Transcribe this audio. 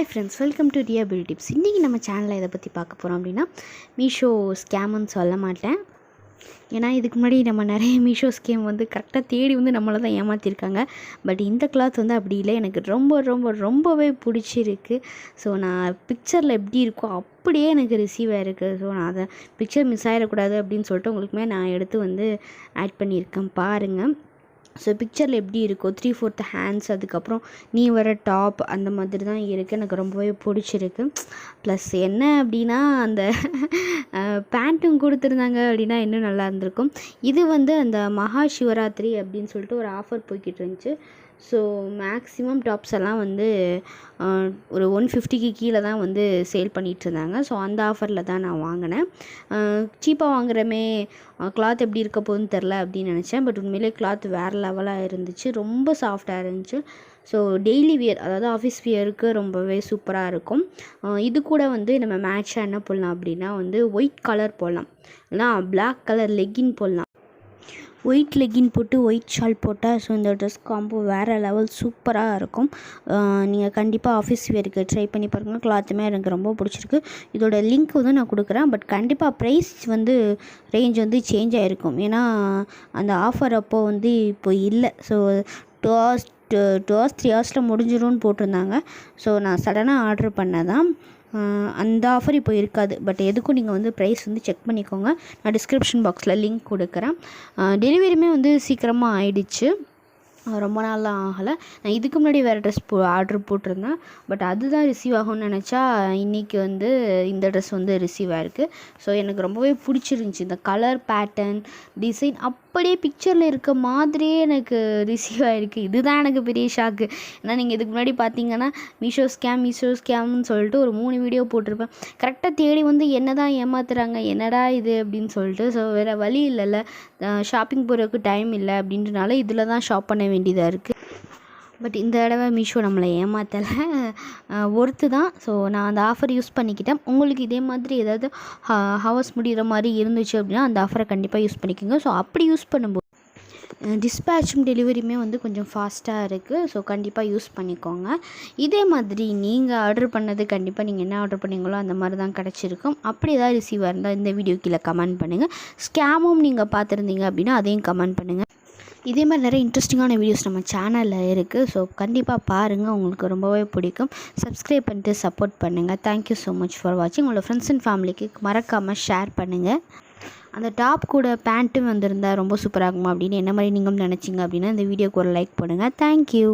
Hi friends, welcome to Riya Beauty Tips. இன்றைக்கி நம்ம சேனலில் இதை பற்றி பார்க்க போகிறோம் அப்படின்னா மீஷோ ஸ்கேம்னு சொல்ல மாட்டேன். ஏன்னா இதுக்கு முன்னாடி நம்ம நிறைய மீஷோ ஸ்கேம் வந்து கரெக்டாக தேடி வந்து நம்மளை தான் ஏமாற்றிருக்காங்க. பட் இந்த கிளாத் வந்து அப்படி இல்லை, எனக்கு ரொம்பவே பிடிச்சிருக்கு. ஸோ நான் பிக்சரில் எப்படி இருக்கோ அப்படியே எனக்கு ரிசீவ் ஆகிருக்கு. ஸோ நான் அதை பிக்சர் மிஸ் ஆகிடக்கூடாது அப்படின்னு சொல்லிட்டு உங்களுக்குமே நான் எடுத்து வந்து ஆட் பண்ணியிருக்கேன் பாருங்கள். ஸோ பிக்சரில் எப்படி இருக்கோ 3/4 ஹேண்ட்ஸ், அதுக்கப்புறம் நீ வர டாப் அந்த மாதிரி தான் இருக்குது. எனக்கு ரொம்பவே பிடிச்சிருக்கு. ப்ளஸ் என்ன அப்படின்னா அந்த பேண்ட்டும் கொடுத்துருந்தாங்க அப்படின்னா இன்னும் நல்லா இருந்திருக்கும். இது வந்து அந்த மகா சிவராத்திரி அப்படின்னு சொல்லிட்டு ஒரு ஆஃபர் போய்கிட்டு இருந்துச்சு. ஸோ மேக்ஸிமம் டாப்ஸ் எல்லாம் வந்து ஒரு 150க்கு கீழே தான் வந்து சேல் பண்ணிகிட்ருந்தாங்க. ஸோ அந்த ஆஃபரில் தான் நான் வாங்கினேன். சீப்பாக வாங்குகிறமே, கிளாத் எப்படி இருக்க போகுதுன்னு தெரில அப்படின்னு நினச்சேன். பட் உண்மையிலே கிளாத் வேறு லெவலாக இருந்துச்சு, ரொம்ப சாஃப்டாக இருந்துச்சு. ஸோ டெய்லி வியர், அதாவது ஆஃபீஸ் வியருக்கு ரொம்பவே சூப்பராக இருக்கும். இது கூட வந்து நம்ம மேட்சாக என்ன போடலாம் அப்படின்னா வந்து ஒயிட் கலர் போடலாம், இல்லைனா பிளாக் கலர் லெக்கின் போடலாம். ஒயிட் லெக்கின் போட்டு ஒயிட் ஷால் போட்டால் ஸோ இந்த ட்ரெஸ் காம்போ வேறு லெவல் சூப்பராக இருக்கும். நீங்கள் கண்டிப்பாக ஆஃபீஸ் வேருக்கு ட்ரை பண்ணி பாருங்கள். கிளாத்துமே எனக்கு ரொம்ப பிடிச்சிருக்கு. இதோட லிங்க் வந்து நான் கொடுக்குறேன். பட் கண்டிப்பாக ப்ரைஸ் வந்து ரேஞ்ச் வந்து சேஞ்ச் ஆகிருக்கும். ஏன்னா அந்த ஆஃபர் அப்போது வந்து இப்போ இல்லை. ஸோ 2 hours 3 hours முடிஞ்சிடும்னு போட்டிருந்தாங்க. ஸோ நான் சடனாக ஆர்டர் பண்ணதான். அந்த ஆஃபர் இப்போ இருக்காது. பட் எதுக்கும் நீங்கள் வந்து ப்ரைஸ் வந்து செக் பண்ணிக்கோங்க. நான் டிஸ்கிரிப்ஷன் பாக்ஸில் லிங்க் கொடுக்குறேன். டெலிவரியுமே வந்து சீக்கிரமாக ஆயிடுச்சு, ரொம்ப நாள்லாம் ஆகலை. நான் இதுக்கு முன்னாடி வேறு ட்ரெஸ் ஆர்டர் போட்டிருந்தேன். பட் அதுதான் ரிசீவ் ஆகும்னு நினச்சா இன்றைக்கி வந்து இந்த ட்ரெஸ் வந்து ரிசீவ் ஆகிருக்கு. ஸோ எனக்கு ரொம்பவே பிடிச்சிருந்துச்சி. இந்த கலர் பேட்டர்ன் டிசைன் அப்படியே பிக்சரில் இருக்க மாதிரியே எனக்கு ரிசீவ் ஆகிருக்கு. இதுதான் எனக்கு பெரிய ஷாக்கு. ஏன்னா நீங்கள் இதுக்கு முன்னாடி பார்த்தீங்கன்னா மீஷோ ஸ்கேம்னு சொல்லிட்டு ஒரு 3 வீடியோ போட்டிருப்பேன். கரெக்டாக தேடி வந்து என்ன தான் ஏமாத்துறாங்க, என்னடா இது அப்படின்னு சொல்லிட்டு. ஸோ வேறு வழி இல்லைல்ல, ஷாப்பிங் போகிறதுக்கு டைம் இல்லை அப்படின்றனால இதில் தான் ஷாப் பண்ண வேண்டியதாக இருக்குது. பட் இந்த தடவை மீஷோ நம்மளை ஏமாற்றலை, ஒர்த்து தான். ஸோ நான் அந்த ஆஃபர் யூஸ் பண்ணிக்கிட்டேன். உங்களுக்கு இதே மாதிரி ஏதாவது ஹவர்ஸ் முடிகிற மாதிரி இருந்துச்சு அப்படின்னா அந்த ஆஃபரை கண்டிப்பாக யூஸ் பண்ணிக்கோங்க. ஸோ அப்படி யூஸ் பண்ணும்போது டிஸ்பேச்சும் டெலிவரியுமே வந்து கொஞ்சம் ஃபாஸ்ட்டாக இருக்குது. ஸோ கண்டிப்பாக யூஸ் பண்ணிக்கோங்க. இதே மாதிரி நீங்கள் ஆர்டர் பண்ணது கண்டிப்பாக நீங்கள் என்ன ஆர்டர் பண்ணீங்களோ அந்த மாதிரி தான் கிடச்சிருக்கும். அப்படி ஏதாவது ரிசீவாக இருந்தால் இந்த வீடியோ கீழே கமெண்ட் பண்ணுங்கள். ஸ்கேமும் நீங்கள் பார்த்துருந்தீங்க அப்படின்னா அதையும் கமெண்ட் பண்ணுங்கள். இதே மாதிரி நிறைய இன்ட்ரெஸ்டிங்கான வீடியோஸ் நம்ம சேனலில் இருக்குது. ஸோ கண்டிப்பாக பாருங்கள், உங்களுக்கு ரொம்பவே பிடிக்கும். சப்ஸ்கிரைப் பண்ணிட்டு சப்போர்ட் பண்ணுங்கள். தேங்க்யூ ஸோ மச் ஃபார் வாட்சிங். உங்களோட ஃப்ரெண்ட்ஸ் அண்ட் ஃபேமிலிக்கு மறக்காமல் ஷேர் பண்ணுங்கள். அந்த டாப் கூட பேண்ட்டும் வந்திருந்தால் ரொம்ப சூப்பராக இருக்குமா அப்படின்னு என்ன மாதிரி நீங்கள் நினச்சிங்க அப்படின்னா இந்த வீடியோக்கு ஒரு லைக் பண்ணுங்கள். தேங்க்யூ.